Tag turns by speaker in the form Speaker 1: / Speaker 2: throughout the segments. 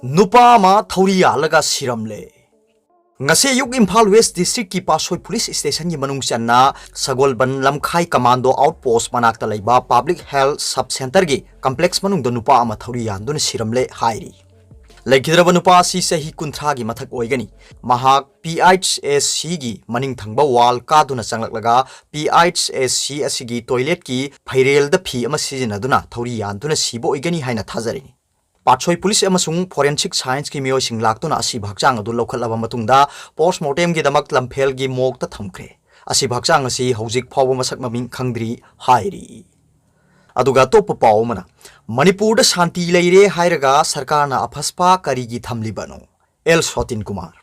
Speaker 1: Nupa ma Thauria laga siramle. Ngase yuk Imphal West District ki Pasoi Police Station gi manung channa Sagolban Lamkhai Commando Outpost manakta leiba Public Health Sub Center gi complex manung do nupa ama Thauria dun siramle hairi. Laikhidraba nupa si sahi kunthra gi mathak oigani. Mahak PHSC gi maning thangba wall ka duna changlak PHSC asigi toilet ki phairel da phi ama sijinaduna Thauria duna sibo oigani haina thajari. Pasoi Police amasung Forensic Science ki mio sing laktuna asi bhakchang adu lokhalaba matungda postmortem gi damak lamphel gi mok ta thamkhre asi bhakchang asi hojik phawa masak maming khangdri hairi aduga top pawmana Manipur da shanti leire hairaga sarkarna aphaspa kari gi thamlibano L Sotin Kumar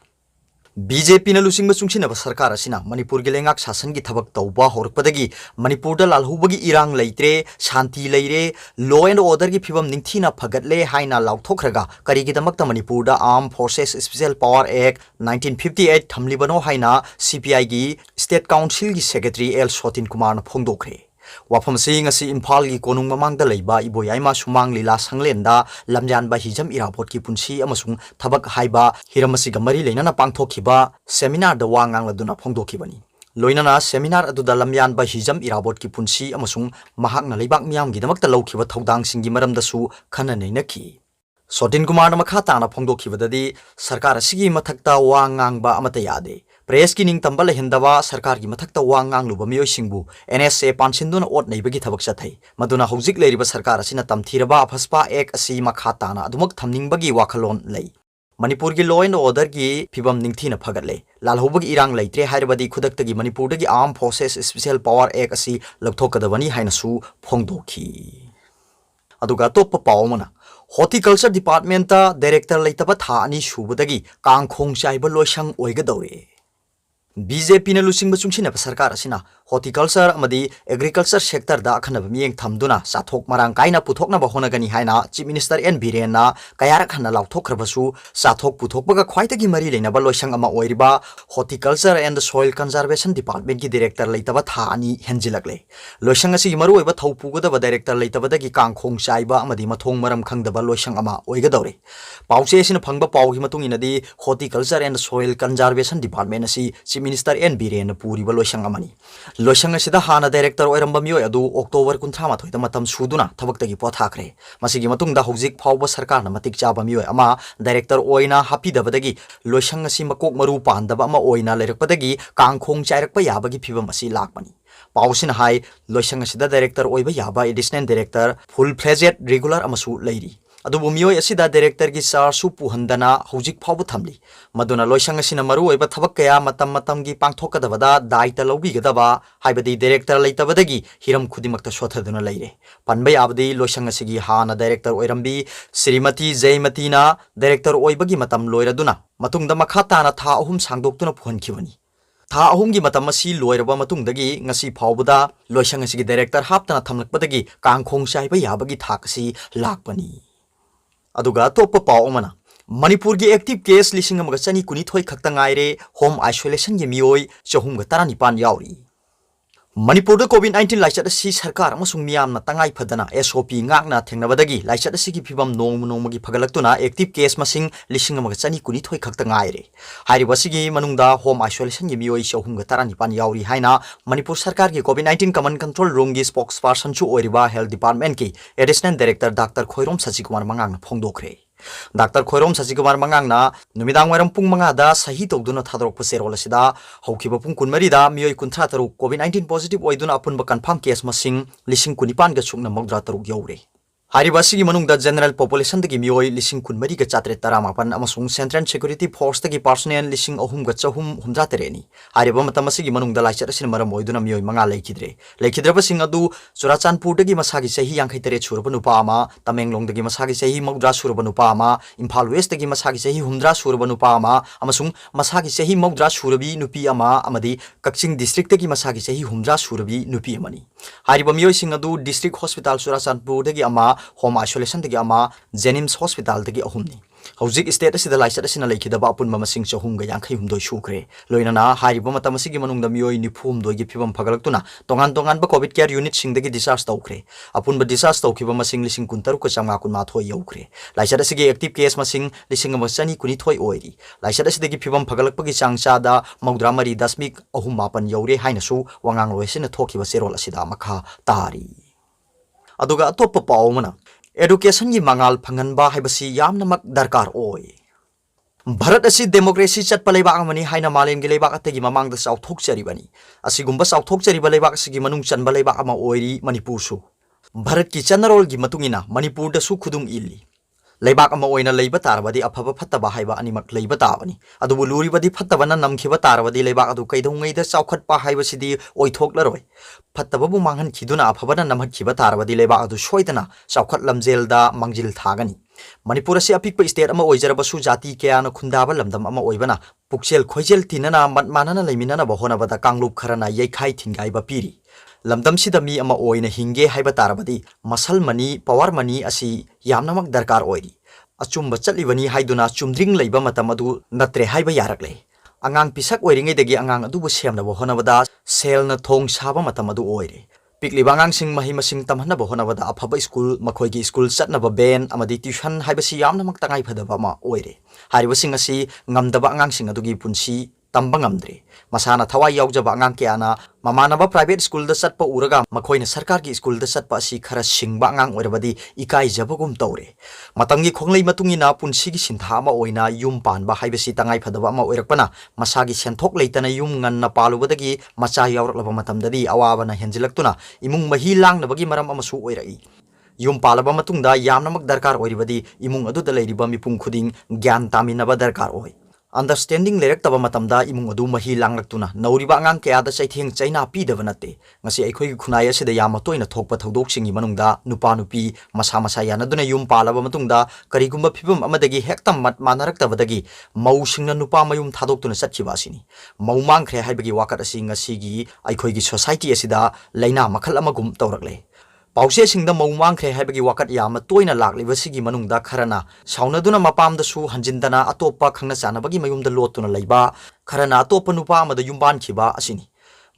Speaker 1: BJP na lusing masungsin ba sarkar asina Manipur gi lengak sasan gi thabak tawba horpadagi Manipur da lalhubagi irang leitre shanti leire law and order gi phibam ningthina phaгаtle haina laukthokraga kari gi damakta Manipur da Armed Forces Special Power Act 1958 thamlibano haina CPI gi State Council gi Secretary L Sotin Kumar na phongdokre Wafam sing asi Imphal gi konung mamang da leiba iboyaima sumang lila sanglenda lamjan ba hijam irapot ki punsi amasung thabak haiba hiramasi gamari leinana pangthokhiba seminar da wangang laduna phongdokhibani loinana seminar adu da lamyan ba hijam irapot ki punsi amasung mahakna leibak miyam gi damakta lokhiba thodang singi maram da su khana neinaki Sotin Kumar na makhata na phongdokhibadadi sarkar asigi mathakta wangang ba amata yade Press ki ning tambal hindawa sarkar gi mathakta wangang luba miyoi singbu NSA pansinduna ot neibagi thabak chathai maduna hojik leiriba sarkar asina tamthiraba aphaspa ek asi makhata na adumak thamningbagi wakhalon lei Manipur gi law and order gi phibam ningthina phagatle lalhobagi irang leitre hairabadi khudakta gi Manipur da gi Armed Forces Special Power Act asi lokthokadabani haina su phongdokhi aduga top pawmana Horticulture Department ta Director leitaba tha ani shubadagi kangkhong chaiba loisang oigadore BJP na lusing basungsin na sarkar asina horticulture amadi agriculture sector da akhanaba miyeng thamduna sathok marang kaina puthokna ba honagani haina Chief Minister N Biren na kayara khanna lauthokrabasu sathok puthokbaga khwaitagi mari leina ba loisang ama oiriba Horticulture and Soil Conservation Department ki director leitaba tha ani henjilakle loisang asi maru oiba thaupugoda ba director leitaba da gi kangkhong chaiba amadi mathong maram khangdaba loisang ama oigadore pause sina phangba pau gi matung inadi Horticulture and Soil Conservation Department asi Minister N Biren puri ba loisang amani loisang asida hana director oiramba mioi adu October 38 da matam suduna thabak gi pothakre masigi matung da hojik phawba sarkar na matik chaba mioi ama director oina hapi dabadagi loisang asi makok maru pandaba ama oina lerakpadagi kangkhong chairakpa yabagi phibam asi lakpani Pausin hai loisang asida director oiba yaba additional director full fledged regular amasu leiri adubu mioi asida director gi charge su puhandana hojik phawbu thamli maduna loisang asina maru oiba thabak kaya matam gi pangthokadabada daita lobigadaba haibadi director leitabadagi hiram khudimakta sothaduna leire panbai abdi loisang asigi hana director oirambi Srimati Jaimati na director oibagi matam loiraduna matungda makhata na tha ahum sangdoktuna phuankhibani tha ahum gi matam asi loiraba matungdagi ngasi phawbuda loisang asigi director haptana thamlakpadagi kangkhong chaiba yabagi thakasi lakpani aduga top paw amana Manipur gi active case lising amaga chani kuni thoi khakta ngaire home isolation gi mioi chahum ga tarani pan yauri Manipur da COVID-19 laichat asi sarkar amasung miyam na tangai phadana SOP ngakna thengnabadagi laichat asi gi phibam nongmagi phagalaktuna active case masing lising amaga chani kuni thoi khakta ngaire hairi basigi manungda home isolation gi mioi chahum ga tarani pan yauri haina Manipur sarkar gi COVID-19 command control room gi spokesperson chu oiriba health department ki additional director Dr. Khoirom Sajikumar mangang na phongdokre Dr. Khoirom Sajikumar mangang na numidang waram pung mga da sahi togduna thadrok paserol asida haukiba pung kunmari da miyoi kunthra taruk COVID-19 positive oiduna apun ba confirm case masing lising kunipan ga chukna mogdra taruk yaure Haribasigi manungda general population dagi miyoi lising kunmari ga chatre taramapan amasung Central Security Force dagi personnel lising ahum ga chahum humdra tereni hariba matamasigi manungda laichat asin maram oiduna miyoi manga leikidraba sing adu Churachandpur dagi masagi sahi yangkhai tere suraba nupa ama Tamenglong dagi masagi sahi mogdra suraba nupa ama Imphal West dagi masagi sahi humdra suraba nupa ama amasung masagi sahi mogdra surabi nupi ama amadi Kaching district dagi masagi sahi humdra surabi nupi amani hariba miyoi sing adu district hospital Churachandpur dagi ama home isolation dagi ama Jenims hospital dagi ahumni हौजिक state असिदा लाइचत असिना लेखिदबा अपुनबा मसिंग चहुमगा यांखै हुमदोय सुखरे लोइनाना हारिबा मतम असिगी मनुंगदा मियोय निफुम दोयगी फिबम फगलक्तुना तोंगान तोंगानबा कोविड केयर यूनिट सिंगदगी डिस्चार्ज तौखरे अपुनबा डिस्चार्ज तौखिबा मसिंग लिसिंग कुंतरु का चांगा कुनमाथोय यौखरे लाइचत असिगी एक्टिव केस मसिंग लिसिंग अमचनी कुनिथोय ओइरी लाइचत असिदगी फिबम फगलक्पगी चांगचादा मौद्रा मरी दशमिक अहुम मापन यौरे हाइनसु वांगांग लोइसिना थोखिबा सेरोल असिदा मखा तारी अदुगा अतोप पावमना एडुकेशन की मंगाल फंगनबा हाइबसी यामनमक दरकार ओय भारत असी डेमोक्रेसी चटपा लेबाक अमनी हाइना मालेमगी लेबाक अतगी ममांगदा चाउथोकचरिबनी असिगुम्बा चाउथोकचरिबा लेबाक असिगी मनुंग चनबा लेबाक अमा ओइरी मणिपुरसु भारत की चनरोलगी मतुंगिना मणिपुरदसु खुदुंग इल्ली लेबाक अमा ओइना लेबा तारबदी अफबा फत्तबा हाइबा अनिमक लेबा ताबनी अदुबु लुरिबदी फत्तबना नमखिबा तारबदी लेबाक अदु कैदौंगैदा चाउखटपा हाइबसिदी ओइथोकलरोय फत्तबबु मांगन खिदुना अफबना नमखिबा तारबदी लेबाक अदु सोइदना चाउखट लमजेलदा मंजिल थागनी मणिपुर से अपिक स्टेट अमा ओइजरबसु जाति कयाना खुंदाबा लमदम अमा ओइबना पुक्सेल खोइजेल तिनना मतमानना लेमिनना बहोनबदा कांगलुप खरना यैखाइ थिंगाइबा पीरी लमदम सिदा मी अमा ओइना Hinge हाइबा तारबदी muscle money power money असी यामनमक दरकार ओइरी अचुम्बा चटलिबनी हाइदुना चुमद्रिंग लेबा मतम अदु नत्रे हाइबा यारकले अंगांग पिसक ओइरिंगैदगी अंगांग अदुबु सेमनबा होनबदा सेलना थोंग साबा मतम अदु ओइरे पिकलिबा अंगांसिंग मही मसिंग तमहनबा होनबदा अफबा स्कूल मखोइगी स्कूल चटनबा बेन अमदी ट्यूशन हाइबसी यामनमक तंगाइ फदबा मा ओइरे हारिबसिंग असी ngamdaba angangsing adugi punsi tamba ngamdre masana thawai yaujaba angang kyaana mamanaba private school da satpa uraga makhoina sarkar ki school da satpa asi khara singba angang oirabadi ikai jabagum tawre matamgi khonglei matungina punsi gi sintha ma oina yum panba haibasi tangai phadaba ma oirakpana masagi senthok leitana yum nganna palubadagi macha yauraklaba matamdadi awabana henjilaktuna imung mahi langnabagi maram amasu oirai yum palaba matungda yamnamak darkar oiribadi imung aduda leiriba mipung khuding gyan taminaba darkar oi understanding lerak matamda imung adu mahi langlaktuna nauriba angang kayada chaitheng chaina pidaba nate ngasi aikhoi khunai asida yama toina thokpa thodok singi manungda nupa nupi masa masa yanaduna yum palaba matungda karigumba phibam amadagi hektam mat manaraktabadagi mau singna nupa mayum thadoktuna satchiba asini mau mangkhre haibagi wakat asi ngasi gi aikhoi gi society asida laina makhal amagum tawrakle पाउसे सिंग द मौमांग खे हाइबगी वाकत याम तोइना लाक्लिबसिगी मनुंगदा खरना साउनदुना मपामदसु हंजिंदना अतोपा खंगना चानबगी मयुमदा लोतुना लैबा खरना अतोपा नुपा अमदा युमबान खिबा असिनी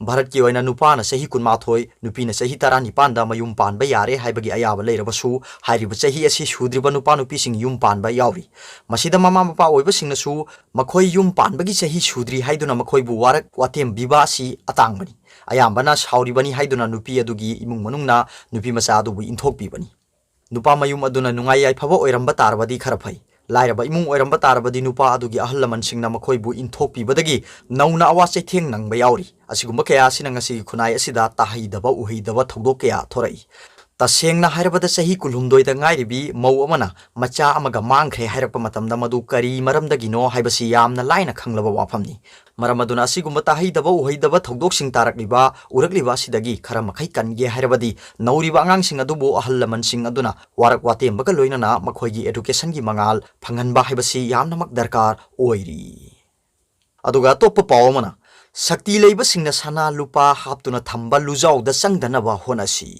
Speaker 1: भारत की ओइना नुपाना सही कुनमाथोय नुपीना सही 19 दा मयुम पानबा यारे हाइबगी अयाबा लेरबसु हाइरिबा सही असि सुद्रिबा नुपा नुपी सिंग yum Panba यावरी मसिदा mama Mopa ओइबा सिंगनसु मखोय yum पानबगी सही सुद्रि हाइदुना मखोयबु वारक वातेम बिबासी अतांगबनी अयाबना साउरिबनी हाइदुना नुपी अदुगी इमुंग मनुंगना नुपी मचा अदुबु इंथोकपीबनी नुपा मयुम अदुना नुंगाई याइफबा ओइरंबा तारबदी खरा फै लाइरबा इमुंग ओइरंबा तारबदी नुपा अदुगी अहल लमन सिंगना मखोयबु इंथोकपीबदगी नौना आवा चैथेंग नंगबा यावरी असिगुम्बा कया सिना ngasi खुनाय असिदा ताहैदबा उहैदबा थौदोक कया थोरई तसेंगना हाइरबदा सही कुलहुमदोइदा ngairibi mau amana macha amaga mangkhre hairappa matamda madu kari maramdagino haibasi yamna laina khanglaba wafamni maramaduna asigumba tahaidaba uhaidaba thogdoksing tarakliba urakliba sidagi khara makhai kange hairabadi nauriba angangsing adubu ahal laman sing aduna warak watembaga loinana makhoigi education gi mangal phanganba haibasi yamna mak darkar oiri aduga toppa pawamana sakti leiba singna sana lupa haptuna thamba lujau da sangdanaba honasi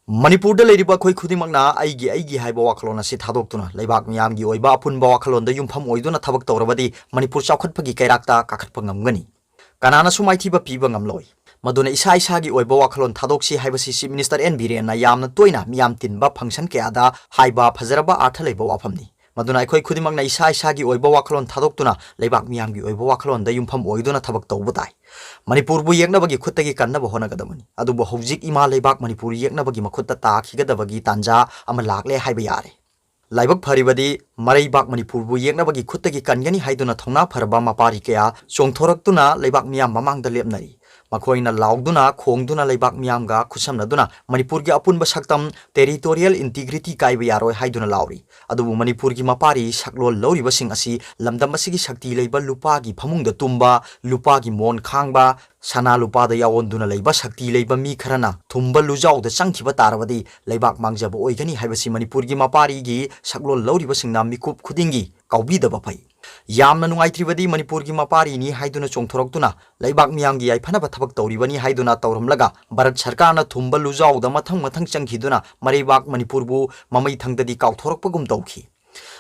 Speaker 1: Manipur लेरिबा खोई खुदिमकना आइगी हाइबा वाखलोन असि थादोक्तुना लेबाक मियामगी ओइबा अपुनबा वाखलोन द युमफम ओइदुना थबक तौरबदी मणिपुर चाखटपगी कैराक्ता काखटप ngamgani kanana sumaithiba piba ngamloi maduna isa isagi oiba wakhaloन थादोक्सि हाइबसि चीफ मिनिस्टर एन बीरेन यामना तोइना मियाम तिनबा फंक्शन केयादा हाइबा फजरबा आर्थ लेबा वाफमनी मदुना अखोई खुदिमकना इसा इसागी ओइबा वाखलोन थादोक्तुना लेबाक मियामगी ओइबा वाखलोन द युमफम ओइदुना थबक तौबताई मणिपुर बु येकनबगी खुत्तगी कन्नबा होनगदमनी अदुबु हौजिक इमा लेबाक मणिपुर येकनबगी मखुत्ता ताखिगदबगी तांजा अमा लाक्ले हाइबा यारे लाइबक फरिबदी मरैबाक मणिपुर बु येकनबगी खुत्तगी कनगनी हाइदुना थौना फरबा मपारी कया चोंथोरक्तुना लेबाक मियाम ममांगदा लेपनरी मखोइना लाउदुना खोंगदुना लेबाक मियामगा खुसमनदुना मणिपुर की अपुनबा सक्तम टेरिटोरियल इंटीग्रिटी काइबा यारोय हाइदुना लाउरी अदुबु मणिपुर की मपारी सकलोल लौरिबसिंग असि लमदम असिगी शक्ति लेबा लुपागी फमुंगदा तुंबा लुपागी मोन खांगबा सना लुपादा यावोंदुना लेबा शक्ति लेबा मी खरना थुंबा लुजाउदा संखिबा तारबदी लेबाक मांगजबा ओइगनी हाइबसि मणिपुर की मपारीगी सकलोल लौरिबसिंगना मिकुप खुदिंगी काउबीदबा फै यामना नुंगाइत्रिबदी मणिपुर की मपारीनी हाइदुना चोंथोरक्तुना लेबाक मियामगी याइफनबा थबक तौरिबनी हाइदुना तौरमलगा भारत सरकारना थुंबा लुजाउदा मथंग मथंग चंखिदुना मरैबाक मणिपुरबु ममै थंगददी काउथोरक्पगुम तौखि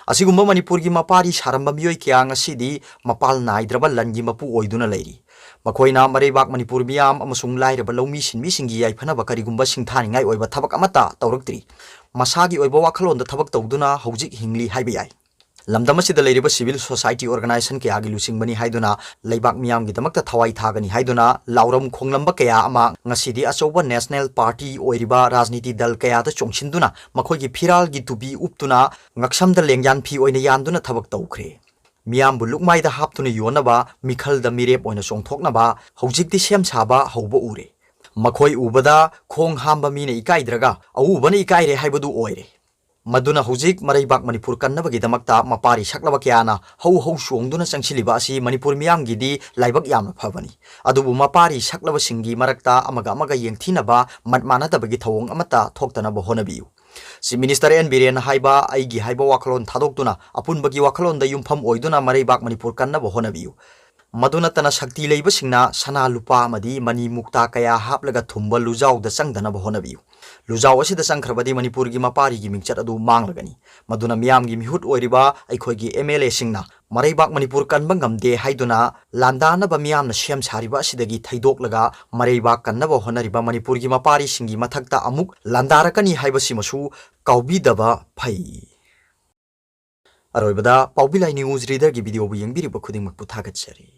Speaker 1: ꯑꯁꯤꯒꯨꯝꯕ ꯃꯅꯤꯄꯨꯔꯒꯤ ꯃꯄꯥꯔꯤ ꯁꯥꯔꯝꯕ ꯃꯤꯑꯣꯏ ꯀꯌꯥ ꯉꯁꯤꯗꯤ ꯃꯄꯥꯜ ꯅꯥꯏꯗ꯭ꯔꯕ ꯂꯟꯒꯤ ꯃꯄꯨ ꯑꯣꯏꯗꯨꯅ ꯂꯩꯔꯤ ꯃꯈꯣꯏꯅ ꯃꯔꯩꯕꯥꯛ ꯃꯅꯤꯄꯨꯔ ꯃꯤꯌꯥꯝ ꯑꯃꯁꯨꯡ ꯂꯥꯏꯔꯕ ꯂꯧꯃꯤ ꯁꯤꯟꯃꯤꯁꯤꯡꯒꯤ ꯌꯥꯏꯐꯅꯕ ꯀꯔꯤꯒꯨꯝꯕ ꯁꯤꯡꯊꯥꯅꯤꯡꯉꯥꯏ ꯑꯣꯏꯕ ꯊꯕꯛ ꯑꯃꯠꯇ ꯇꯧꯔꯛꯇ꯭ꯔꯤ ꯃꯁꯥꯒꯤ ꯑꯣꯏꯕ ꯋꯥꯈꯜꯂꯣꯟꯗ ꯊꯕꯛ ꯇꯧꯗꯨꯅ ꯍꯧꯖꯤꯛ ꯍꯤꯡꯂꯤ ꯍꯥꯏꯕ ꯌꯥꯏ ꯂꯝꯗꯝ ꯑꯁꯤꯗ ꯂꯩꯔꯤꯕ ꯁꯤꯚꯤल ꯁꯣꯁꯥꯏꯇꯤ ꯑꯣꯔꯒꯅꯥꯏꯖꯦꯁꯟ ꯀꯌꯥꯒꯤ ꯂꯨꯆꯤꯡꯕꯅꯤ ꯍꯥꯏꯗꯨꯅ ꯂꯩꯕꯥꯛ ꯃꯤꯌꯥꯝꯒꯤꯗꯃꯛꯇ ꯊꯋꯥꯏ ꯊꯥꯒꯅꯤ ꯍꯥꯏꯗꯨꯅ ꯂꯥꯎꯔꯝ ꯈꯣꯡꯂꯝꯕ ꯀꯌꯥ ꯑꯃ ꯉꯁꯤꯗꯤ ꯑꯆꯧꯕ ꯅꯦꯁꯅꯦꯜ ꯄꯥꯔꯇꯤ ꯑꯣꯏꯔꯤꯕ ꯔꯥꯖꯅꯤꯇꯤ ꯗꯜ ꯀꯌꯥꯗ ꯆꯣꯡꯁꯤꯟꯗꯨꯅ ꯃꯈꯣꯏꯒꯤ ꯐꯤꯔꯥꯜꯒꯤ ꯇꯨꯕꯤ ꯎꯞꯇꯨꯅ ꯉꯛꯁꯝꯗ ꯂꯦꯡꯌꯥꯟ ꯐꯤ ꯑꯣꯏꯅ ꯌꯥꯟꯗꯨꯅ ꯊꯕꯛ ꯇꯧꯈ꯭ꯔꯦ ꯃꯤꯌꯥꯝꯕꯨ ꯂꯨꯛꯃꯥꯏꯗ ꯍꯥꯞꯇꯨꯅ ꯌꯣꯟꯅꯕ ꯃꯤꯈꯜꯗ ꯃꯤꯔꯦꯞ ꯑꯣꯏꯅ ꯆꯣꯡꯊꯣꯛꯅꯕ ꯍꯧꯖꯤꯛꯇꯤ ꯁꯦꯝ ꯁꯥꯕ ꯍꯧꯕ ꯎꯔꯦ ꯃꯈꯣꯏ ꯎꯕꯗ ꯈꯣꯡ ꯍꯥꯝꯕ ꯃꯤꯅ ꯏꯀꯥꯏꯗ꯭ꯔꯒ ꯑꯎꯕꯅ ꯏꯀꯥꯏꯔꯦ ꯍꯥꯏꯕꯗꯨ ꯑꯣꯏꯔꯦ ꯃꯗꯨꯅ ꯍꯧꯖꯤꯛ ꯃꯔꯩꯕꯥꯛ ꯃꯅꯤꯄꯨꯔ ꯀꯟꯅꯕꯒꯤꯗꯃꯛꯇ ꯃꯄꯥꯔꯤ ꯁꯛꯂꯕ ꯀꯌꯥꯅ ꯍꯧ ꯍꯧ ꯆꯣꯡꯗꯨꯅ ꯆꯪꯁꯤꯜꯂꯤꯕ ꯑꯁꯤ ꯃꯅꯤꯄꯨꯔ ꯃꯤꯌꯥꯝꯒꯤꯗꯤ ꯂꯥꯏꯕꯛ ꯌꯥꯝꯅ ꯐꯕꯅꯤ ꯑꯗꯨꯕꯨ ꯃꯄꯥꯔꯤ ꯁꯛꯂꯕꯁꯤꯡꯒꯤ ꯃꯔꯛꯇ ꯑꯃꯒ ꯌꯦꯡꯊꯤꯅꯕ ꯃꯠ ꯃꯥꯟꯅꯗꯕꯒꯤ ꯊꯧꯑꯣꯡ ꯑꯃꯠꯇ ꯊꯣꯛꯇꯅꯕ ꯍꯣꯠꯅꯕꯤꯌꯨ ꯆꯤꯐ ꯃꯤꯅꯤꯁꯇꯔ ꯑꯦꯟ ꯕꯤꯔꯦꯟꯅ ꯍꯥꯏꯕ ꯑꯩꯒꯤ ꯍꯥꯏꯕ ꯋꯥꯈꯜꯂꯣꯟ ꯊꯥꯗꯣꯛꯇꯨꯅ ꯑꯄꯨꯟꯕꯒꯤ ꯋꯥꯈꯜꯂꯣꯟꯗ ꯌꯨꯝꯐꯝ ꯑꯣꯏꯗꯨꯅ ꯃꯔꯩꯕꯥꯛ ꯃꯅꯤꯄꯨꯔ ꯀꯟꯅꯕ ꯍꯣꯠꯅꯕꯤꯌꯨ ꯃꯗꯨ ꯅꯠꯇꯅ ꯁꯛꯇꯤ ꯂꯩꯕꯁꯤꯡꯅ ꯁꯅꯥ ꯂꯨꯄꯥ ꯑꯃꯗꯤ ꯃꯅꯤ ꯃꯨꯛꯇꯥ ꯀꯌꯥ ꯍꯥꯞꯂꯒ ꯊꯨꯝꯕ ꯂꯨꯖꯥꯎꯗ ꯆꯪꯗꯅꯕ ꯍꯣꯠꯅꯕꯤꯌꯨ ꯂꯨꯖꯥꯎ ꯑꯁꯤꯗ ꯆꯪꯈ꯭ꯔꯕꯗꯤ ꯃꯅꯤꯄꯨꯔꯒꯤ ꯃꯄꯥꯔꯤꯒꯤ ꯃꯤꯡꯆꯠ ꯑꯗꯨ ꯃꯥꯡꯂꯒꯅꯤ ꯃꯗꯨꯅ ꯃꯤꯌꯥꯝꯒꯤ ꯃꯤꯍꯨꯠ ꯑꯣꯏꯔꯤꯕ ꯑꯩꯈꯣꯏꯒꯤ MLAꯁꯤꯡꯅ ꯃꯔꯩꯕꯥꯛ ꯃꯅꯤꯄꯨꯔ ꯀꯟꯕ ꯉꯝꯗꯦ ꯍꯥꯏꯗꯨꯅ ꯂꯥꯟꯗꯥꯅꯕ ꯃꯤꯌꯥꯝꯅ ꯁꯦꯝ ꯁꯥꯔꯤꯕ ꯑꯁꯤꯗꯒꯤ ꯊꯩꯗꯣꯛꯂꯒ ꯃꯔꯩꯕꯥꯛ ꯀꯟꯅꯕ ꯍꯣꯠꯅꯔꯤꯕ ꯃꯅꯤꯄꯨꯔꯒꯤ ꯃꯄꯥꯔꯤꯁꯤꯡꯒꯤ ꯃꯊꯛꯇ ꯑꯃꯨꯛ ꯂꯥꯟꯗꯥꯔꯛꯀꯅꯤ ꯍꯥꯏꯕꯁꯤꯃꯁꯨ ꯀꯥꯎꯕꯤꯗꯕ ꯐꯩ ꯑꯔꯣꯏꯕꯗ ꯄꯥꯎꯕꯤꯂꯥꯏ ꯅ꯭ꯌꯨꯁ ꯔꯤꯗꯔꯒꯤ ꯚꯤꯗꯤꯑꯣꯕꯨ ꯌꯦꯡꯕꯤꯔꯤꯕ ꯈꯨꯗꯤꯡꯃꯛꯄꯨ ꯊꯥꯒꯠꯆꯔꯤ